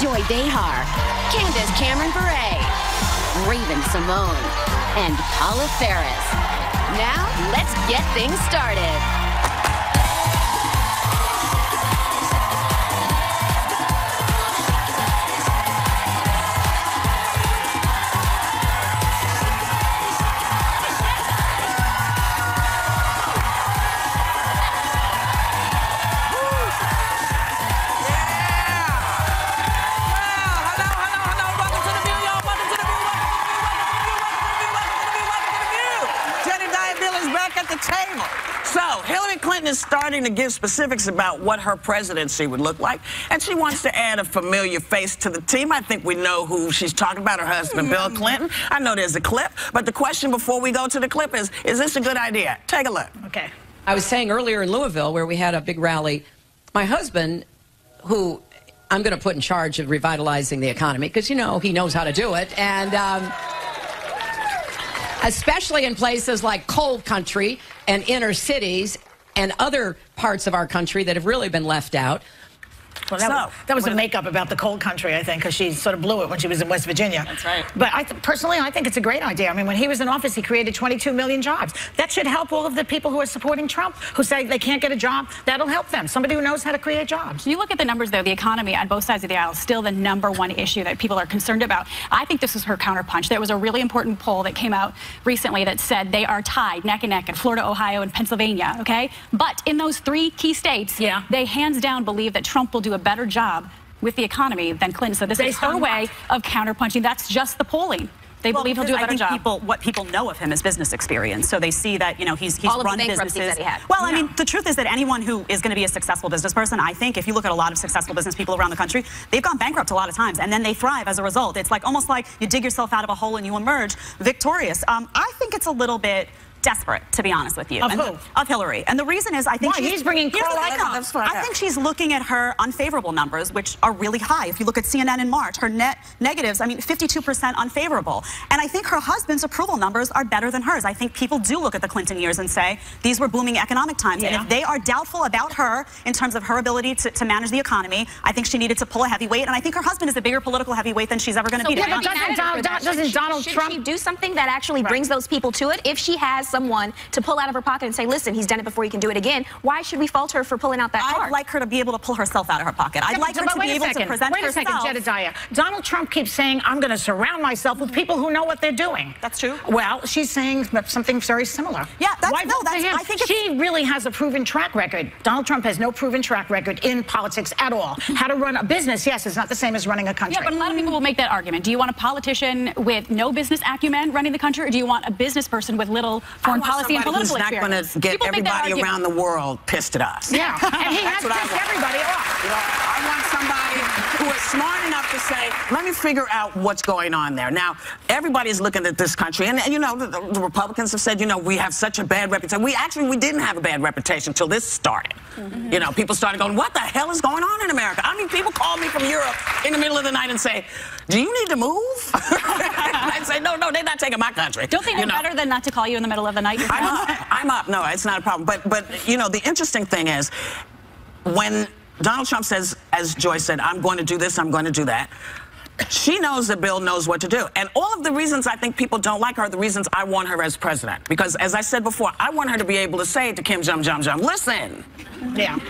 Joy Behar, Candace Cameron Bure, Raven Simone, and Paula Ferris. Now, let's get things started. Table. So Hillary Clinton is starting to give specifics about what her presidency would look like, and she wants to add a familiar face to the team. I think we know who she's talking about, her husband, Bill Clinton. I know there's a clip, but the question before we go to the clip is this a good idea? Take a look. Okay. I was saying earlier in Louisville, where we had a big rally, my husband, who I'm going to put in charge of revitalizing the economy, because, you know, he knows how to do it, and especially in places like coal country and inner cities and other parts of our country that have really been left out. Well, that was a makeup about the coal country, I think, because she sort of blew it when she was in West Virginia. That's right. But personally, I think it's a great idea. I mean, when he was in office, he created 22 million jobs. That should help all of the people who are supporting Trump, who say they can't get a job. That'll help them. Somebody who knows how to create jobs. You look at the numbers, though, the economy on both sides of the aisle is still the #1 issue that people are concerned about. I think this is her counterpunch. There was a really important poll that came out recently that said they are tied neck and neck in Florida, Ohio, and Pennsylvania, okay? But in those 3 key states, they hands down believe that Trump will do a better job with the economy than Clinton. So this is her way of counterpunching. That's just the polling. They believe he'll do a better job. What people know of him is business experience. So they see that, you know, he's run businesses. That he had. Well, I mean, the truth is that anyone who is going to be a successful business person, I think, if you look at a lot of successful business people around the country, they've gone bankrupt a lot of times, and then they thrive as a result. It's like almost like you dig yourself out of a hole and you emerge victorious. I think it's a little bit desperate, to be honest with you. Of who? Of Hillary. And the reason is, I think he's bringing I think she's looking at her unfavorable numbers, which are really high. If you look at CNN in March, her net negatives, I mean, 52% unfavorable. And I think her husband's approval numbers are better than hers. I think people do look at the Clinton years and say, these were booming economic times. And if they are doubtful about her in terms of her ability to manage the economy, I think she needed to pull a heavyweight. And I think her husband is a bigger political heavyweight than she's ever going to be. But doesn't Donald Trump do something that actually brings those people to it? If she has someone to pull out of her pocket and say, listen, he's done it before, he can do it again, why should we fault her for pulling out that card? I'd like her to be able to pull herself out of her pocket. I'd like her to be able to present herself. Wait a second, Jedediah. Donald Trump keeps saying, I'm going to surround myself with people who know what they're doing. That's true. Well, she's saying something very similar. Yeah, I think she really has a proven track record. Donald Trump has no proven track record in politics at all. How to run a business, yes, is not the same as running a country. Yeah, but a lot of people will make that argument. Do you want a politician with no business acumen running the country, or do you want a business person with little foreign policy and political experience? Not going to get everybody around the world pissed at us. Yeah, and he has pissed everybody off. You know, I want somebody who is smart enough to say, let me figure out what's going on there. Now, everybody's looking at this country, and you know, the Republicans have said, you know, we have such a bad reputation. We didn't have a bad reputation until this started. You know, people started going, what the hell is going on in America? I mean, people call me from Europe in the middle of the night and say, do you need to move? I'd say, no, they're not taking my country. Don't they know better than not to call you in the middle of the night? I'm up. No, it's not a problem. But you know, the interesting thing is, when Donald Trump says, as Joy said, I'm going to do this, I'm going to do that, she knows that Bill knows what to do. And all of the reasons I think people don't like her are the reasons I want her as president. Because, as I said before, I want her to be able to say to Kim Jong-un, listen,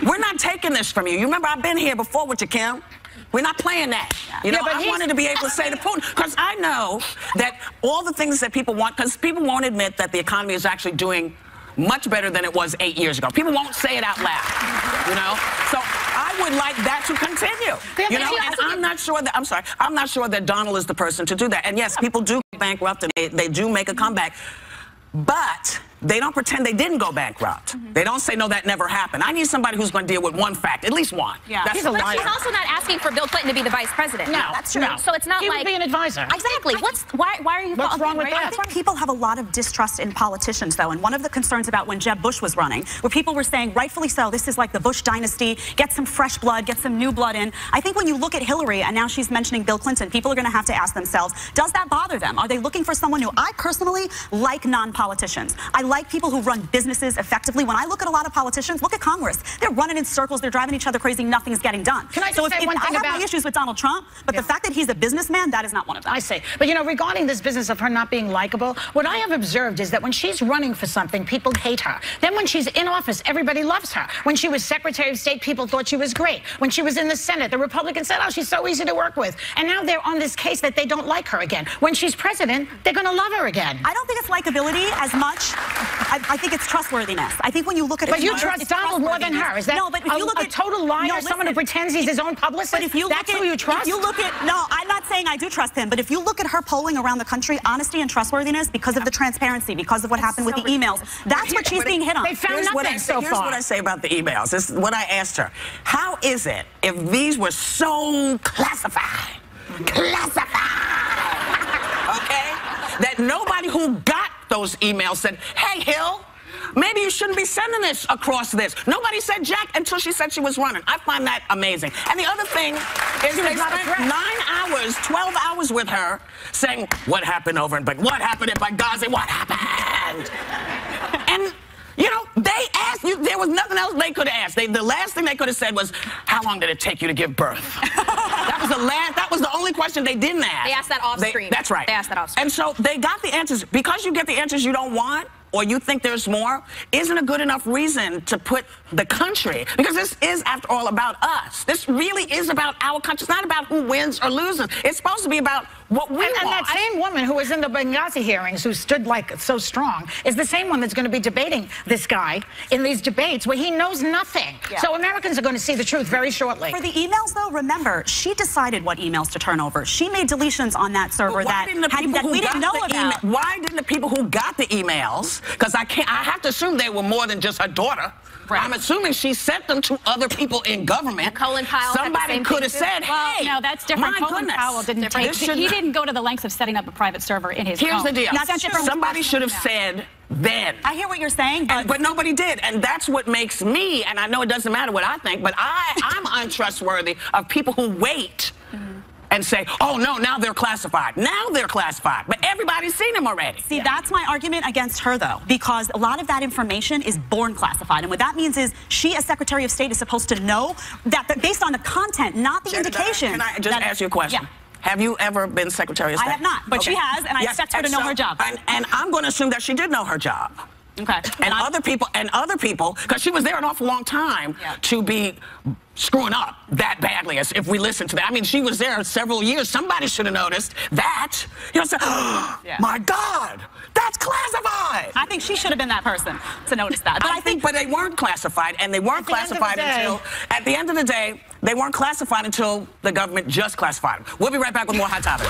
we're not taking this from you. You remember, I've been here before with you, Kim. We're not playing that. You know, I wanted to be able to say to Putin, because I know that all the things that people want, because people won't admit that the economy is actually doing much better than it was 8 years ago. People won't say it out loud, you know? So I would like that to continue, you know? And I'm not sure that, I'm not sure that Donald is the person to do that. And yes, people do go bankrupt and they do make a comeback, but they don't pretend they didn't go bankrupt. They don't say, no, that never happened. I need somebody who's going to deal with one fact, at least one. Yeah. That's a liar. But she's also not asking for Bill Clinton to be the vice president. No, that's true. So it's not he like... would be an advisor. Exactly. Why are you... What's wrong with that? I think people have a lot of distrust in politicians, though. And one of the concerns about when Jeb Bush was running, where people were saying, rightfully so, this is like the Bush dynasty, get some fresh blood, get some new blood in. I think when you look at Hillary, and now she's mentioning Bill Clinton, people are going to have to ask themselves, does that bother them? Are they looking for someone new? I personally like non-politicians. I like people who run businesses effectively. When I look at a lot of politicians, look at Congress. They're running in circles. They're driving each other crazy. Nothing's getting done. Can I just say one thing I have my issues with Donald Trump, but the fact that he's a businessman, that is not one of them. I see. But, you know, regarding this business of her not being likable, what I have observed is that when she's running for something, people hate her. Then when she's in office, everybody loves her. When she was Secretary of State, people thought she was great. When she was in the Senate, the Republicans said, oh, she's so easy to work with. And now they're on this case that they don't like her again. When she's president, they're going to love her again. I don't think it's likability as much. I think it's trustworthiness. I think when you look at But you trust Donald more than her. Is that no, but if you look a at total liar, someone who pretends he's his own publicist? But if you that's who you trust? If you look at, no, I'm not saying I do trust him, but if you look at her polling around the country, honesty and trustworthiness, because of the transparency, because of what happened with the emails, that's what she's being hit on. They found nothing so far. Here's what I say about the emails. This is what I asked her. How is it if these were so classified, okay, that nobody who got those emails said, hey, Hill, maybe you shouldn't be sending this across this. Nobody said jack until she said she was running. I find that amazing. And the other thing is they spent 9 hours, 12 hours with her saying, what happened over in Benghazi? What happened in Benghazi? What happened? And, you know, they asked you, there was nothing else they could have asked. The last thing they could have said was, how long did it take you to give birth? That was the only question they didn't ask. They asked that off screen. That's right. They asked that off screen. And so they got the answers. Because you get the answers you don't want, or you think there's more, isn't a good enough reason to put the country, because this is, after all, about us. This really is about our country. It's not about who wins or loses. It's supposed to be about what we want. And that same woman who was in the Benghazi hearings, who stood like so strong, is the same one that's going to be debating this guy in these debates where he knows nothing. Yeah. So Americans are going to see the truth very shortly. For the emails, though, remember, she decided what emails to turn over. She made deletions on that server that we didn't know about. Why didn't the people who got the emails, because I have to assume they were more than just her daughter. Right. I'm assuming she sent them to other people in government. Colin Powell. Somebody could have said, hey, no, that's different. Colin Powell didn't take. He didn't go to the lengths of setting up a private server in his home. Here's the deal. Somebody should have said then. I hear what you're saying, but nobody did, and that's what makes me. And I know it doesn't matter what I think, but I'm untrustworthy of people who wait. And say, oh, no, now they're classified. Now they're classified. But everybody's seen them already. See, that's my argument against her, though, because a lot of that information is born classified. And what that means is she, as Secretary of State, is supposed to know that based on the content, not the indication. Can I just ask you a question? Yeah. Have you ever been Secretary of State? I have not, but she has, and I expect her to know her job. And I'm going to assume that she did know her job. Okay. And other people, because she was there an awful long time to be screwing up that badly, as if we listen to that. I mean, she was there several years. Somebody should have noticed that. You know, say, oh, my God, that's classified. I think she should have been that person to notice that. But I think they weren't classified, and they weren't classified until, at the end of the day, they weren't classified until the government just classified them. We'll be right back with more Hot Topics.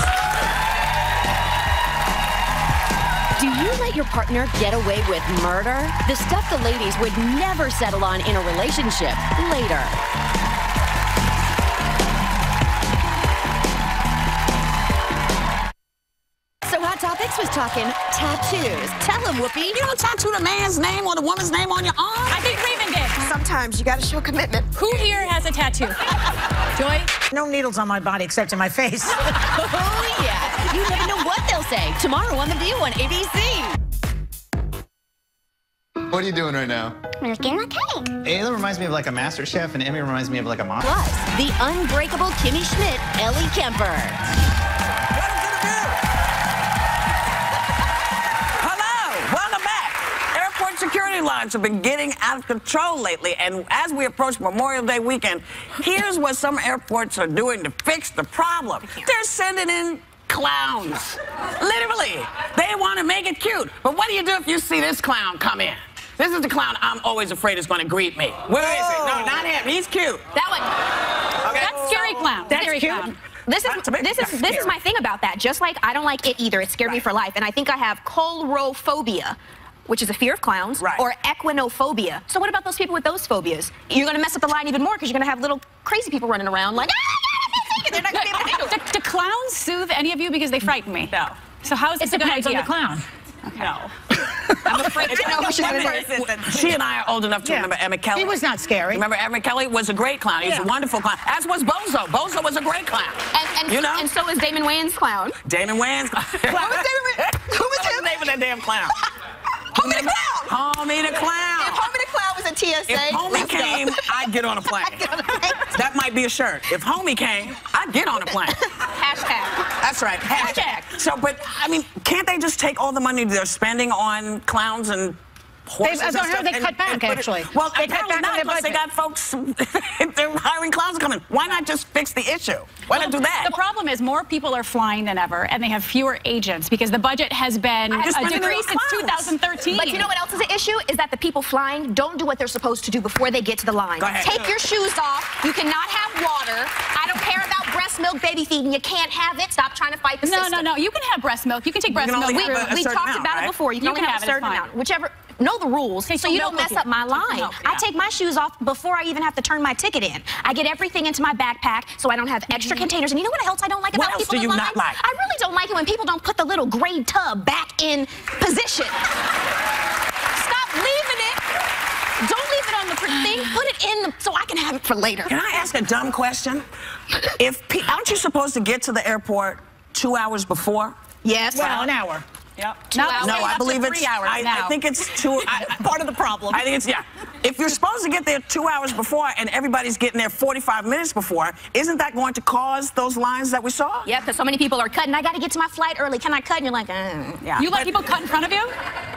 Do you let your partner get away with murder? The stuff the ladies would never settle on in a relationship later. So Hot Topics was talking tattoos. Tell him, Whoopi. You don't tattoo the man's name or the woman's name on your arm. I think Raven did. Sometimes you got to show commitment. Who here has a tattoo? Joy? No needles on my body except in my face. Oh, yeah. You never know what they'll say. Tomorrow on The View on ABC. What are you doing right now? Making a cake. Ayla reminds me of like a master chef, and Emmy reminds me of like a mom. Plus, the Unbreakable Kimmy Schmidt, Ellie Kemper. Security lines have been getting out of control lately, and as we approach Memorial Day weekend, here's what some airports are doing to fix the problem. They're sending in clowns. Literally. They want to make it cute. But what do you do if you see this clown come in? This is the clown I'm always afraid is going to greet me. Where is he? No, not him. He's cute. That one. Okay. That's scary clown. That's scary cute. Clown. This is my thing about that. Just like I don't like it either. It scared me for life. And I think I have colrophobia, which is a fear of clowns, or equinophobia. So what about those people with those phobias? You're going to mess up the line even more because you're going to have little crazy people running around like, they're not going to be able to do it. Do clowns soothe any of you because they frighten me? No. So how is this a good idea? On the clown. Okay. No. I'm afraid to know who she's going to She and I are old enough to remember Emmett Kelly. He was not scary. Remember Emmett Kelly was a great clown. He was a wonderful clown. As was Bozo. Bozo was a great clown. And, you know? And so is Damon Wayans' clown. Damon Wayans' clown. Who was Damon? Who was the name of that damn clown? Homie the Clown! Homie the Clown! If Homie the Clown was a TSA, if Homie came, I'd get on a plane. That might be a shirt. If Homie came, I'd get on a plane. Hashtag. That's right. Hashtag. So, but, I mean, can't they just take all the money they're spending on clowns and horses and stuff? They cut back, actually. Well, they cut apparently back on not, their because they budget. got folks, they're hiring clowns coming. Why not just fix the issue? Why not do that? The problem is more people are flying than ever, and they have fewer agents because the budget has been decreased since 2013. But you know what else is an issue? Is that the people flying don't do what they're supposed to do before they get to the line. Go ahead. Take your shoes off. You cannot have water. I don't care about breast milk baby feeding. You can't have it. Stop trying to fight the system. No. You can have breast milk. You can take breast milk. We talked about it before. You can only have a certain amount. Whichever. Know the rules so you don't mess up my line. I take my shoes off before I even have to turn my ticket in. I get everything into my backpack so I don't have extra containers. And you know what else I don't like about people in line? What else do you not like? I really don't like it when people don't put the little gray tub back in position. Stop leaving it. Don't leave it on the thing. Put it in so I can have it for later. Can I ask a dumb question? Aren't you supposed to get to the airport 2 hours before? Yes. Well, an hour. Yep. No, I believe it's 3 hours now. I think it's part of the problem. I think it's, if you're supposed to get there 2 hours before and everybody's getting there 45 minutes before, isn't that going to cause those lines that we saw? Yeah, because so many people are cutting. I got to get to my flight early. Can I cut? And you're like, yeah. You let people cut in front of you?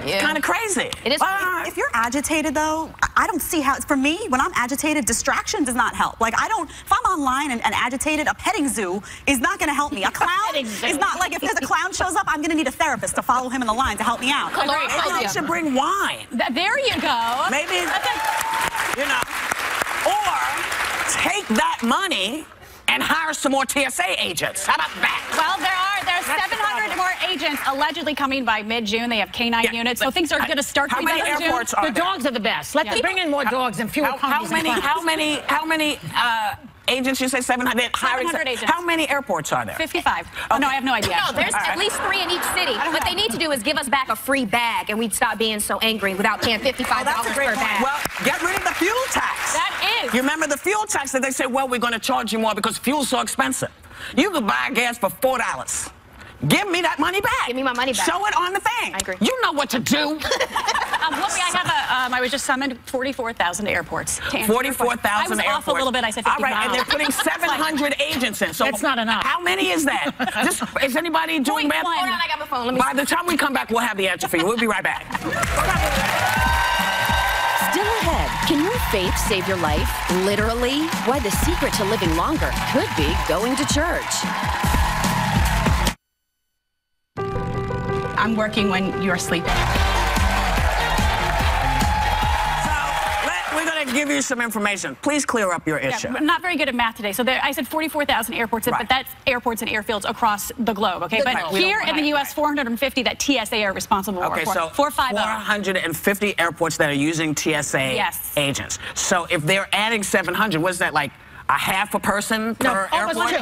Yeah. Kind of crazy. It is. If you're agitated, though, I don't see how. For me, when I'm agitated, distraction does not help. Like, if I'm online and agitated, a petting zoo is not going to help me. A clown is not, like, if there's a clown shows up, I'm going to need a therapist to follow him in the line to help me out. Maybe they should bring wine. There you go. Maybe, you know, or take that money and hire some more TSA agents. How about that? Well, there's 700 more agents allegedly coming by mid-June. They have K9 units, so things are going to start to be done in June. How many airports are there? The dogs are the best. Let them bring in more dogs and fewer companies. How many agents? You say 700? 700 agents. How many airports are there? 55. Oh, no, I have no idea. No, there's at least 3 in each city. What they need to do is give us back a free bag, and we'd stop being so angry without paying $55 per bag. Well, get rid of the fuel tax. That is. You remember the fuel tax that they say, well, we're going to charge you more because fuel's so expensive. You could buy gas for $4. Give me that money back. Give me my money back. Show it on the thing. I agree. You know what to do. I was just summoned 44,000 airports. 44,000 I was off a little bit. I said 55. All right, and they're putting 700 agents in. So that's not enough. How many is that? Is anybody doing math? Hold on, I got my phone. By the time we come back, we'll have the answer for you. We'll be right back. Still ahead, can your faith save your life? Literally? Why the secret to living longer could be going to church. I'm working when you're sleeping. We're going to give you some information. Please clear up your issue. I'm not very good at math today. So I said 44,000 airports, but that's airports and airfields across the globe, okay? But here in the U.S., 450 that TSA are responsible for. Okay, so 450 airports that are using TSA agents. So if they're adding 700, what's that, like a half a person per airport?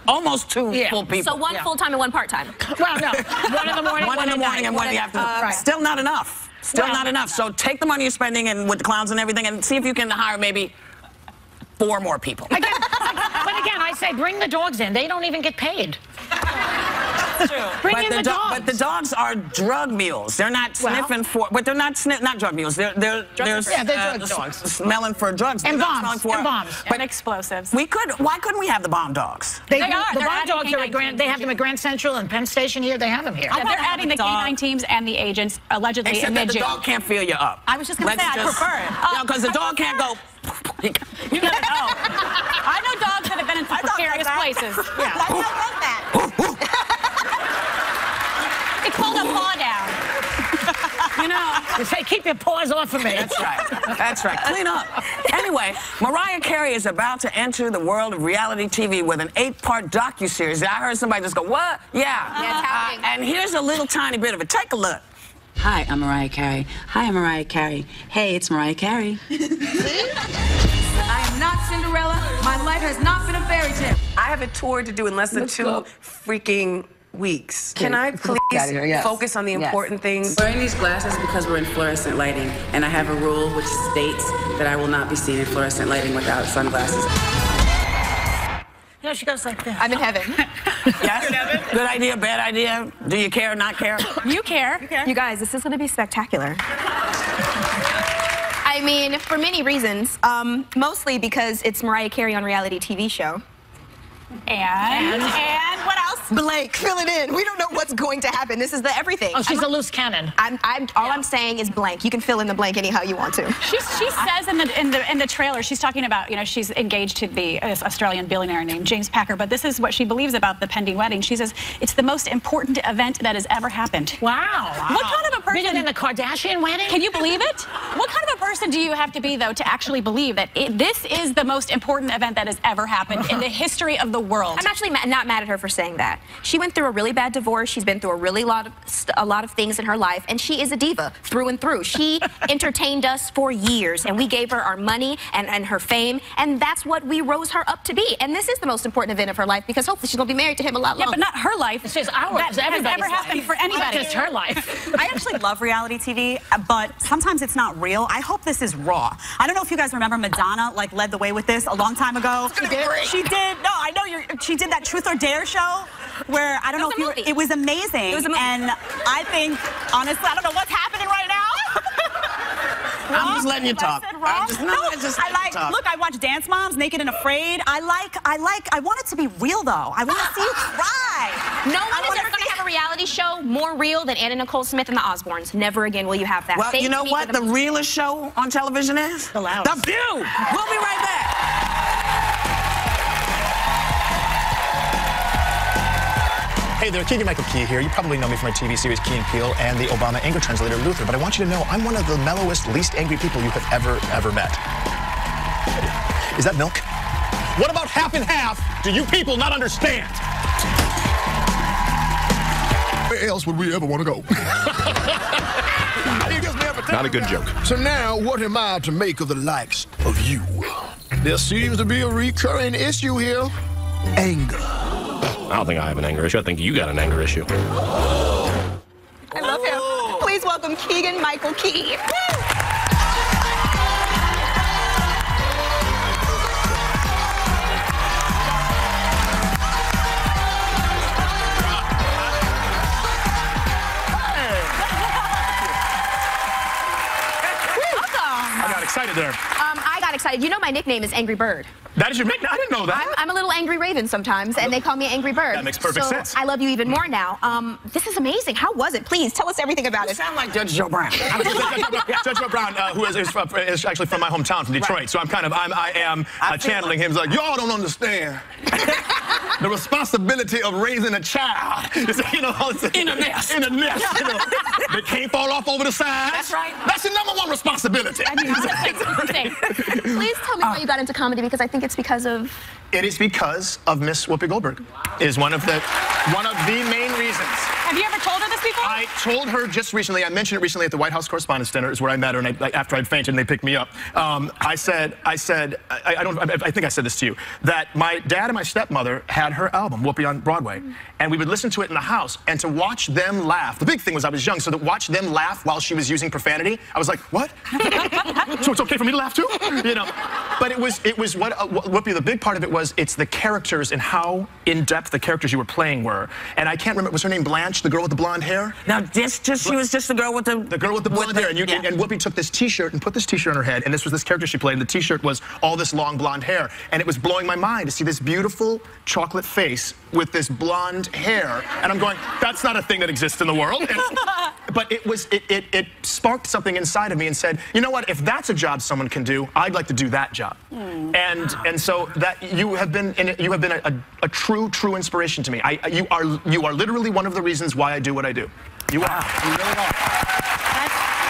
Almost two full people. So one full-time and one part-time. Well, no. One in the morning, one in the morning, and one in the afternoon. Still not enough. Still not enough. So take the money you're spending and with the clowns and everything and see if you can hire maybe 4 more people. But again, I say bring the dogs in. They don't even get paid. True. Bring in the dogs. But the dogs are drug mules. They're not sniffing but they're not drug mules. They're drug dogs. Smelling for drugs. And bombs. And explosives. Why couldn't we have the bomb dogs? The bomb dogs are at Grand. They have them at Grand Central and Penn Station here. They have them here. Yeah, they're adding the K9 teams and the agents allegedly in mid-June. The dog can't feel you up. I was just going to say I prefer it. No, because the dog can't go. You never know. I know dogs that have been in precarious places. Yeah. I don't want that. It's called a paw down. You know. They say, keep your paws off of me. That's right. That's right. Clean up. Anyway, Mariah Carey is about to enter the world of reality TV with an 8-part docuseries. I heard somebody just go, what? Yeah. It's happening. And here's a little tiny bit of it. Take a look. Hi, I'm Mariah Carey. Hi, I'm Mariah Carey. Hey, it's Mariah Carey. I am not Cinderella. My life has not been a fairy tale. I have a tour to do in less than 2 freaking weeks. Can I please focus on the important things? I'm wearing these glasses because we're in fluorescent lighting, and I have a rule which states that I will not be seen in fluorescent lighting without sunglasses. Yeah, she goes like this. I'm in heaven. Yes? Good idea, bad idea? Do you care or not care? You care. You guys, this is going to be spectacular. I mean, for many reasons. Mostly because it's Mariah Carey on a reality TV show. And what else? Blank, fill it in. We don't know what's going to happen. This is the everything. Oh, she's a loose cannon. All I'm saying is blank. You can fill in the blank anyhow you want to. She says in the trailer, she's talking about, you know, she's engaged to the Australian billionaire named James Packer, but this is what she believes about the pending wedding. She says it's the most important event that has ever happened. Wow. What kind of a person? Bigger than the Kardashian wedding? Can you believe it? What kind of a person do you have to be, though, to actually believe that this is the most important event that has ever happened in the history of the world? I'm actually not mad at her for saying that. She went through a really bad divorce. She's been through a lot of things in her life, and she is a diva through and through. She entertained us for years, and we gave her our money and her fame, and that's what we rose her up to be. And this is the most important event of her life because hopefully she's going to be married to him a lot longer. Yeah, but not her life. It's just ours. That has ever happened for anybody. Not just her life. I actually love reality TV, but sometimes it's not real. I hope this is raw. I don't know if you guys remember Madonna led the way with this a long time ago. She did. No, I know she did that Truth or Dare show where I don't know if you. It was amazing. It was amazing. And I think honestly, I don't know what's happening right now. I'm just letting you talk. Look, I watch Dance Moms, Naked and Afraid. I want it to be real though. I want to see you cry. No one is ever going to have a reality show more real than Anna Nicole Smith and the Osbournes. Never again will you have that. Well, you know what the realest show on television is? The Loudest. The View. We'll be right back. Hey there, Keegan-Michael Key here. You probably know me from my TV series Key and Peele and the Obama anger translator Luther, but I want you to know I'm one of the mellowest, least angry people you have ever met. Is that milk? What about half and half do you people not understand? Where else would we ever want to go? Not a good joke. So now, what am I to make of the likes of you? There seems to be a recurring issue here. Anger. I don't think I have an anger issue. I think you got an anger issue. I love him. Please welcome Keegan-Michael Key. I got excited there. I got excited. You know my nickname is Angry Bird. That is your nickname? I didn't know that. I'm a little angry raven sometimes, and they call me Angry Bird. That makes perfect sense. I love you even more now. This is amazing. How was it? Please, tell us everything about it. You sound like Judge Joe Brown. Judge Joe Brown, who is actually from my hometown, from Detroit. Right. So I am channeling him. He's like, y'all don't understand the responsibility of raising a child. You know, in a nest. In a nest. You know, they can't fall off over the side. That's right. That's the #1 responsibility. Please tell me how you got into comedy, because I think it's because of... It is because of Miss Whoopi Goldberg. Is one of the main reasons. Have you ever told her this before? I told her just recently. I mentioned it recently at the White House Correspondents' Dinner, is where I met her, and after I'd fainted and they picked me up. I think I said this to you, that my dad and my stepmother had her album Whoopi on Broadway, and we would listen to it in the house, and to watch them laugh. The big thing was I was young, so to watch them laugh while she was using profanity, I was like, what? So it's okay for me to laugh too? You know. But it was what Whoopi. The big part of it was it's the characters and how in depth the characters you were playing were. And I can't remember, was her name Blanche, the girl with the blonde hair? Now, she was just the girl with the blonde hair. And Whoopi took this T-shirt and put this T-shirt on her head, and this was this character she played. And the T-shirt was all this long blonde hair, and it was blowing my mind to see this beautiful chocolate face with this blonde hair. And I'm going, that's not a thing that exists in the world. But it sparked something inside of me and said, you know what? If that's a job someone can do, I'd like to do that job. And so that you have been a true inspiration to me. You are literally one of the reasons why I do what I do. You are. You really are.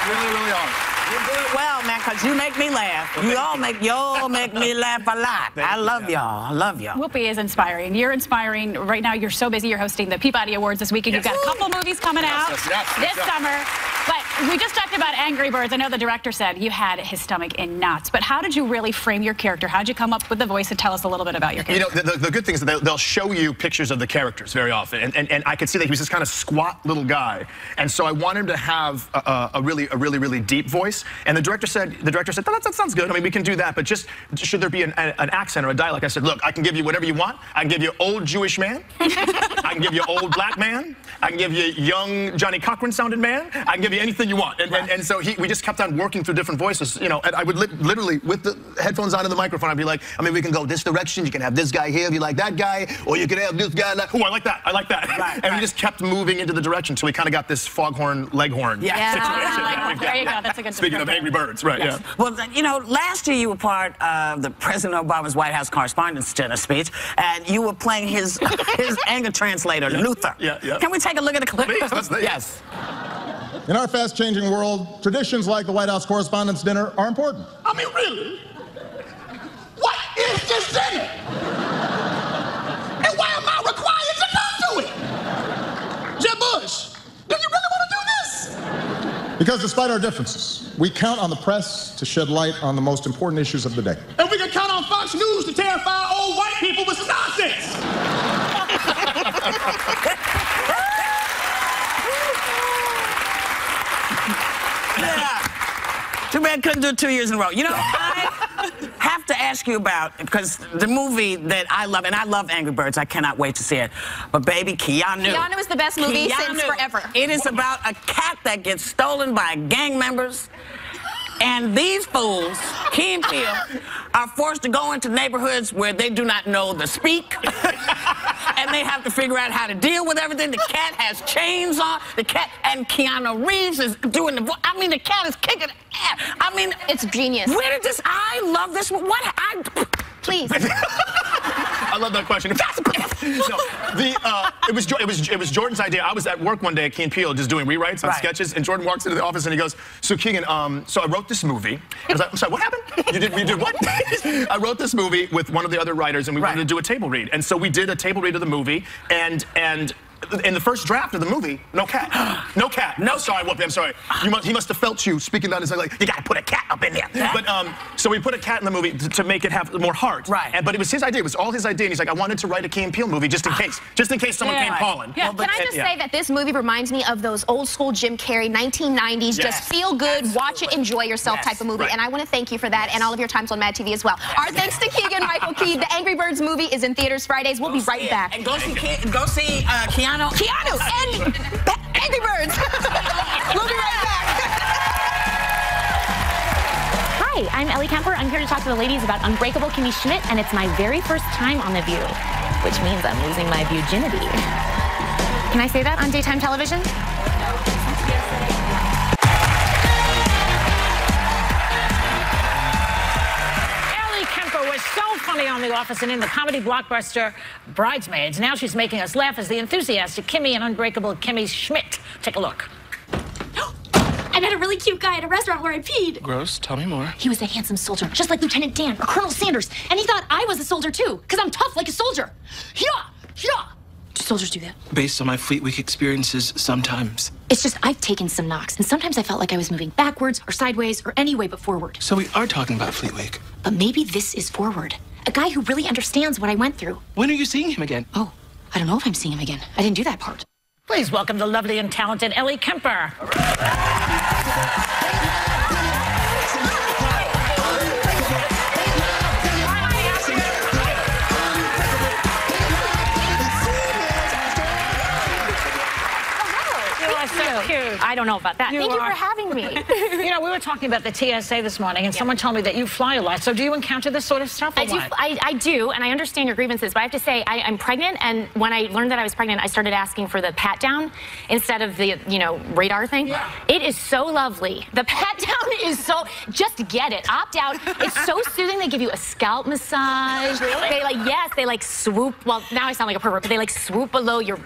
You really are. You're doing well, man, because you make me laugh. Y'all make me laugh a lot. I love y'all. I love y'all. Whoopi is inspiring. You're inspiring. Right now, you're so busy. You're hosting the Peabody Awards this weekend. You've got a couple movies coming out this summer. But We just talked about Angry Birds. I know the director said you had his stomach in knots, but how did you really frame your character? How did you come up with the voice to tell us a little bit about your character? You know, the good thing is that they'll show you pictures of the characers very often, and I could see that he was this kind of squat little guy, and so I wanted him to have a really deep voice. And the director said, oh, that sounds good. I mean, we can do that, but just should there be an accent or a dialect? I said, look, I can give you whatever you want. I can give you old Jewish man. I can give you old black man. I can give you young Johnny Cochran sounding man. I can give you anything you want. And so we just kept on working through different voices, you know, and I would literally, with the headphones on in the microphone, I'd be like, I mean, we can go this direction, you can have this guy here if you like that guy, or you can have this guy like, oh, I like that. And we just kept moving into the direction, so we kind of got this foghorn, leghorn situation. There you go, that's a good Speaking of Angry Birds, right, yeah. Well, you know, last year you were part of the President Obama's White House Correspondents' Dinner speech, and you were playing his anger translator, Luther. Yeah. Can we take a look at the clip? Please, Yes. In our fast-changing world, traditions like the White House Correspondents' Dinner are important. I mean, really? What is this dinner? And why am I required to go to it? Jeb Bush, do you really want to do this? Because despite our differences, we count on the press to shed light on the most important issues of the day. And we can count on Fox News to terrify old white people with some nonsense. Too bad couldn't do it 2 years in a row. You know, I have to ask you about, because the movie that I love, and I love Angry Birds, I cannot wait to see it, but baby, Keanu. Keanu is the best movie since forever. It is about a cat that gets stolen by gang members, and these fools, Key and Peele, are forced to go into neighborhoods where they do not know the speak, and they have to figure out how to deal with everything. The cat has chains on, and Keanu Reeves is doing the voice. I mean, the cat is kicking ass. I mean, it's genius. Where did this? I love this. Please. I love that question. It was Jordan's idea. I was at work one day at Key and Peele just doing rewrites on sketches, and Jordan walks into the office and he goes, so Keegan, so I wrote this movie. I was like, I'm sorry, what happened? You did what? I wrote this movie with one of the other writers, and we wanted to do a table read. And so we did a table read of the movie, and in the first draft of the movie, no cat. No cat. No, sorry, Whoopi, I'm sorry. He must have felt you speaking that. It's like, you gotta put a cat up in there. But, so we put a cat in the movie to make it have more heart. Right. But it was his idea. It was all his idea. And he's like, I wanted to write a Key and Peele movie just in case. Just in case someone came calling. Yeah. Can I just say that this movie reminds me of those old school Jim Carrey, 1990s, just feel good, watch it, enjoy yourself type of movie. And I want to thank you for that and all of your times on Mad TV as well. Our thanks to Keegan Michael Key. The Angry Birds movie is in theaters Fridays. We'll be right back. And go see Keanu. Keanu and Angry Birds. We'll be right back. Hi, I'm Ellie Kemper. I'm here to talk to the ladies about Unbreakable Kimmy Schmidt, and it's my very first time on The View, which means I'm losing my virginity. Can I say that on daytime television? Was so funny on The Office and in the comedy blockbuster Bridesmaids. Now she's making us laugh as the enthusiastic Kimmy and Unbreakable Kimmy Schmidt. Take a look. I met a really cute guy at a restaurant where I peed. Gross. Tell me more. He was a handsome soldier, just like Lieutenant Dan or Colonel Sanders. And he thought I was a soldier, too, because I'm tough like a soldier. Yeah. Do soldiers do that? Based on my Fleet Week experiences, sometimes. It's just I've taken some knocks, and sometimes I felt like I was moving backwards or sideways or any way but forward. So we are talking about Fleet Week. But maybe this is forward. A guy who really understands what I went through. When are you seeing him again? Oh, I don't know if I'm seeing him again. I didn't do that part. Please welcome the lovely and talented Ellie Kemper. I don't know about that. Thank you for having me. You know, we were talking about the TSA this morning, and someone told me that you fly a lot. So do you encounter this sort of stuff? I do, and I understand your grievances, but I have to say, I'm pregnant, and when I learned that I was pregnant, I started asking for the pat down instead of the, radar thing. Yeah. It is so lovely. The pat down is so, just get it, opt out. It's so soothing. They give you a scalp massage. Really? They swoop, well, now I sound like a pervert, but they swoop below your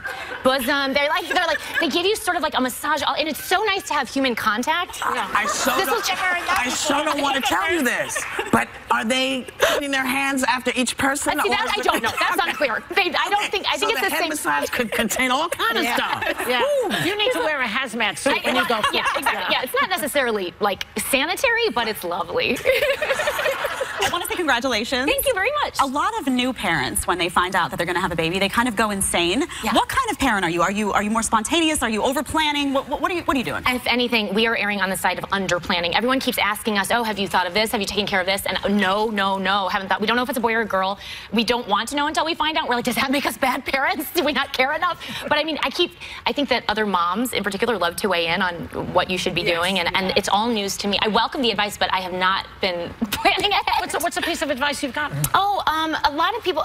bosom. They give you sort of like a massage massage, and it's so nice to have human contact. I so don't want to tell you this, but are they cleaning their hands after each person? See, that I don't know. That's unclear. I think it's the head same. massage could contain all kind of stuff. Yeah. You need to wear a hazmat suit when you go. Yeah, exactly. Yeah, it's not necessarily like sanitary, but it's lovely. I want to say congratulations. Thank you very much. A lot of new parents, when they find out that they're going to have a baby, they kind of go insane. Yeah. What kind of parent are you? Are you more spontaneous? Are you over planning? What are you doing? If anything, we are erring on the side of under planning. Everyone keeps asking us, oh, have you thought of this? Have you taken care of this? And no, haven't thought. We don't know if it's a boy or a girl. We don't want to know until we find out. We're like, does that make us bad parents? Do we not care enough? But I mean, I think that other moms in particular love to weigh in on what you should be doing, and it's all news to me. I welcome the advice, but I have not been planning ahead. What's a piece of advice you've gotten? Oh, a lot of people,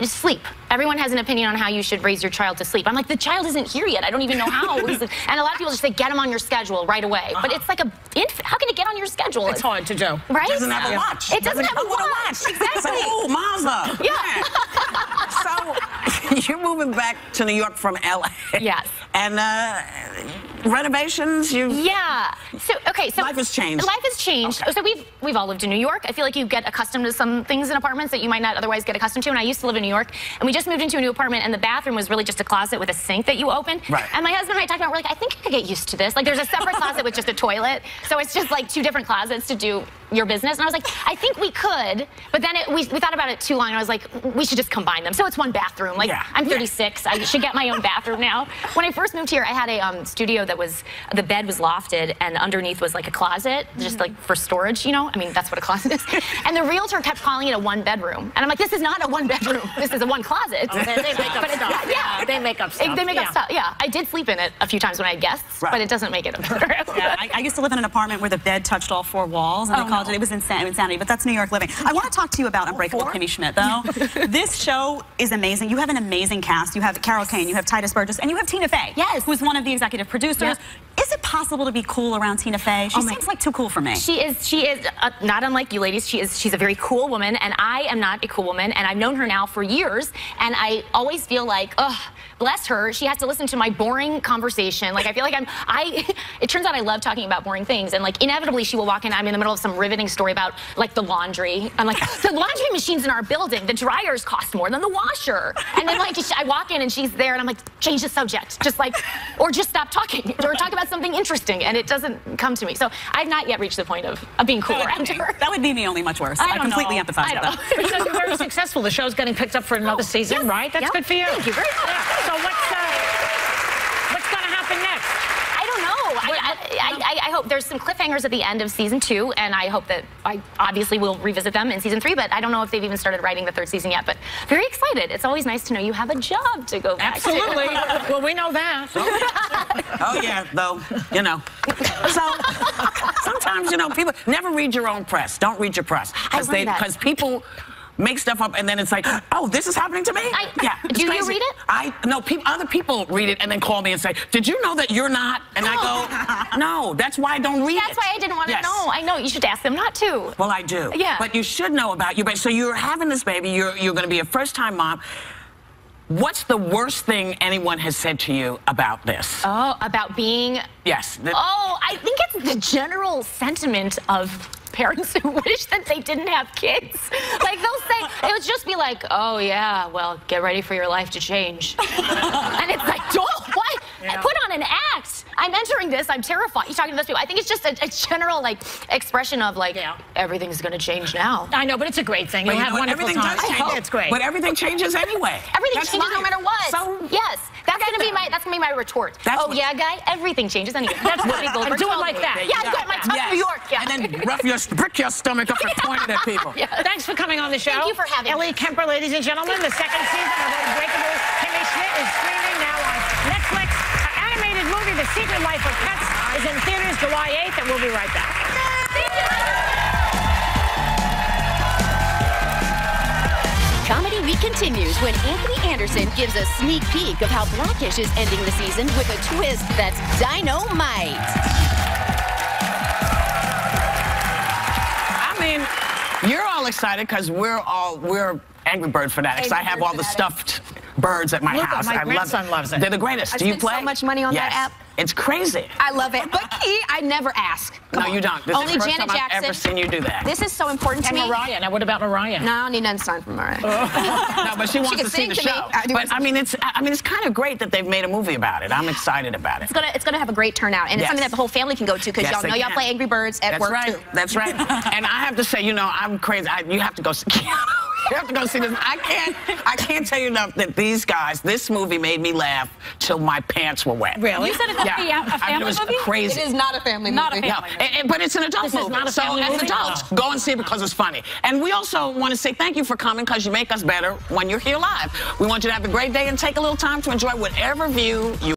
sleep. Everyone has an opinion on how you should raise your child to sleep. I'm like, the child isn't here yet. I don't even know how. And a lot of people just say, get them on your schedule right away. But it's like how can it get on your schedule? It's hard to do. Right? It doesn't have a watch. It doesn't have a watch. Exactly. So, oh, Mazda. Yeah. So, you're moving back to New York from LA. Yes. And renovations, Yeah. So life has changed. Life has changed. Okay. So we've all lived in New York. I feel like you get accustomed to some things in apartments that you might not otherwise get accustomed to. And I used to live in New York, and we just moved into a new apartment, and the bathroom was really just a closet with a sink that you open. Right. And my husband and I talked about, we're like, I think I could get used to this. Like, there's a separate closet with just a toilet, so it's just like 2 different closets to do your business. And I was like, I think we could, but then we thought about it too long, and I was like, we should just combine them. So it's one bathroom. Like, I'm 36. I should get my own bathroom now. When I first moved here, I had a studio that was, the bed was lofted, and underneath was like a closet, just like for storage, you know? I mean, that's what a closet is. And the realtor kept calling it a 1-bedroom. And I'm like, this is not a 1-bedroom. This is a 1-closet. Oh, they make up stuff. Yeah. They make up stuff. They make up stuff, yeah. I did sleep in it a few times when I had guests, but it doesn't make it a bedroom. Yeah, I used to live in an apartment where the bed touched all 4 walls, and they called it was insanity, but that's New York living. I want to talk to you about Unbreakable Kimmy Schmidt, though. This show is amazing. You have an amazing cast. You have Carol Kane, you have Titus Burgess, and you have Tina Fey, who's one of the executive producers. Yep. Is it possible to be cool around Tina Fey? She seems like too cool for me. She is not unlike you ladies. She's a very cool woman, and I am not a cool woman, and I've known her now for years, and I always feel like, bless her, she has to listen to my boring conversation. Like, I feel like it turns out I love talking about boring things, and like inevitably she will walk in, I'm in the middle of some riveting story about like the laundry. I'm like, the laundry machines in our building, the dryers cost more than the washer. And then like I walk in and she's there, and I'm like, change the subject, just like, or just stop talking, or talk about something interesting, and it doesn't come to me. So I've not yet reached the point of being cool around her. That would be me, only much worse. I completely empathize with that. Because you're very successful. The show's getting picked up for another season, right? That's good for you. Thank you very much. So what's going to happen next? I don't know. I hope there's some cliffhangers at the end of season 2, and I hope that I obviously will revisit them in season 3, but I don't know if they've even started writing the 3rd season yet, but very excited. It's always nice to know you have a job to go back to. Absolutely. Well, we know that. Oh, yeah, though, you know. So, sometimes, you know, people never read your own press. Don't read your press. Because people make stuff up, and then it's like, oh, this is happening to me? Do you read it? No, other people read it and then call me and say, did you know that you're not? And I go, no, that's why I don't read it. That's why I didn't want to know. I know, you should ask them not to. Well, I do. Yeah. But you should know about you. So you're having this baby, you're going to be a first-time mom. What's the worst thing anyone has said to you about this? Oh, about being... Yes. I think it's the general sentiment of parents who wish that they didn't have kids. Like, they'll say, it would just be like, oh, yeah, well, get ready for your life to change. And it's like, what? Yeah. Put on an act. I'm entering this. I'm terrified. You're talking to those people. I think it's just a general, like, expression of, like, everything's going to change now. I know, but it's a great thing. You'll have wonderful time. It's great. But everything changes anyway. Everything changes no matter what. So, yes. That's going to be my retort. Yeah, guy? Everything changes anyway. That's what people do it like that. Yeah, I've got my tough New York. Yeah. And then brick your stomach up and point it at people. Thanks for coming on the show. Thank you for having me. Ellie Kemper, ladies and gentlemen. The 2nd season of Unbreakable Kimmy Schmidt is streaming now on Netflix. Her animated movie, The Secret Life of Pets, is in theaters July 8th, and we'll be right back. Comedy Week continues when Anthony Anderson gives a sneak peek of how Blackish is ending the season with a twist that's dynamite. I mean, you're all excited because we're Angry Bird fanatics. I have all the stuffed birds at my house. My I grandson loves it. They're the greatest. Do you play? So much money on that app. It's crazy. I love it. But Key, I never ask. No, you don't. This Only is the first Janet time Jackson. I've ever seen you do that. This is so important to me. And Mariah. Now, what about Mariah? No, I don't need nothing signed from Mariah. No, but she wants can to see sing the to show. me. But I mean, it's kind of great that they've made a movie about it. I'm excited about it. It's gonna have a great turnout, and it's something that the whole family can go to because y'all know y'all play Angry Birds at work too. That's right. And I have to say, you know, I'm crazy. You have to go see Keanu. You have to go see this. I can't tell you enough that these guys, this movie made me laugh till my pants were wet. Really? You said it's a family it was movie? crazy. It is not a family movie. Not a family movie. But it's an adult movie. Is not a family so movie? as adults, go and see it because it's funny. And we also want to say thank you for coming because you make us better when you're here live. We want you to have a great day and take a little time to enjoy whatever view you